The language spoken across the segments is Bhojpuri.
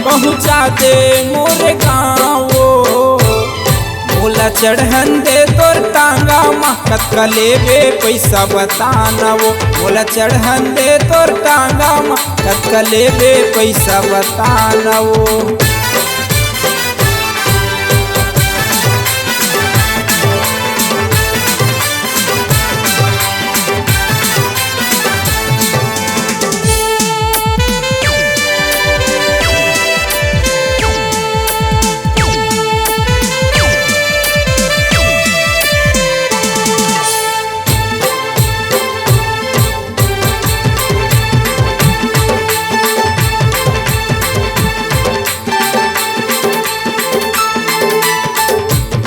पहुँचा दे मोरे गाँव। मोला चढ़न दे तोर टांगा मा कतका लेबे पैसा बताना वो। मोला चढ़न दे तोर टांगा मा कतका लेबे पैसा बताना वो।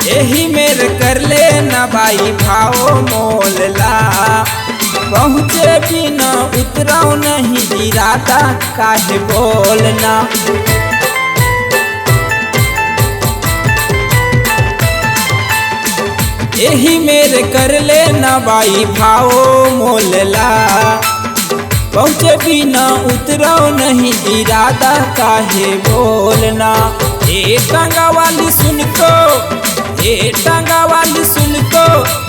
यही मेरे कर ले ना भाई भाव मोलला। पहुँचे बिना उतराऊ नहीं इरादा काहे बोलना। यही मेरे कर ले ना भाई भाव मोलला। पहुँचे बिना उतराऊ नहीं इरादा काहे बोलना। ए टांगा वाली सुन को, ए टांगा वाली सुन को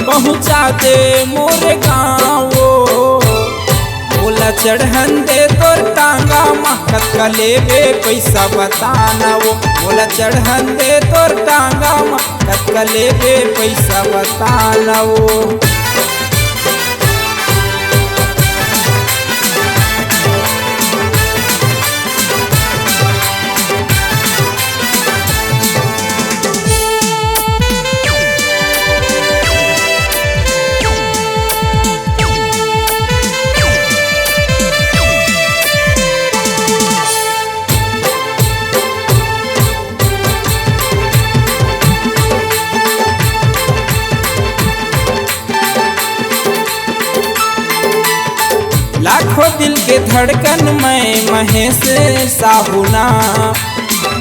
पहुँचा दे मोरे गाँव। मोला चढ़न दे तोर टांगा मा कतका लेबे पैसा बताना वो। मोला चढ़न दे तोर टांगा मा कतका लेबे पैसा बताना वो। लाखों दिल के धड़कन में महेश साहुना।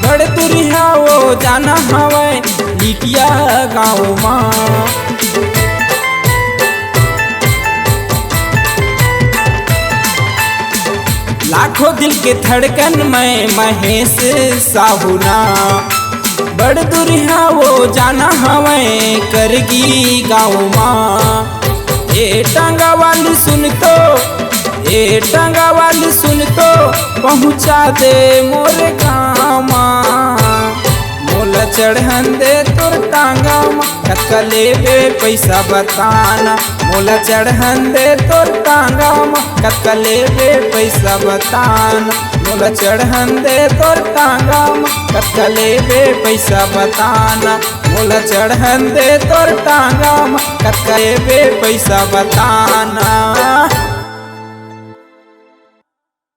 बड़ दुरिया वो जाना हवे लिटिया गाँव माँ। लाखों दिल के धड़कन में महेश साहुना। बड़ दुरिया वो जाना हवे करगी गाँव माँ। ए टांगा वाली सुन तो, ए टांगा वाली सुन तो पहुँचा दे मोरे गाँव। मोला चढ़न दे तोर टांगा मा कतका लेबे पैसा बताना। मोला चढ़न दे तोर टांगा मा कतका लेबे पैसा बताना। मोला चढ़न दे तोर टांगा मा कतका लेबे पैसा बताना। मोला चढ़न दे तोर टांगा मा कतका लेबे पैसा बताना।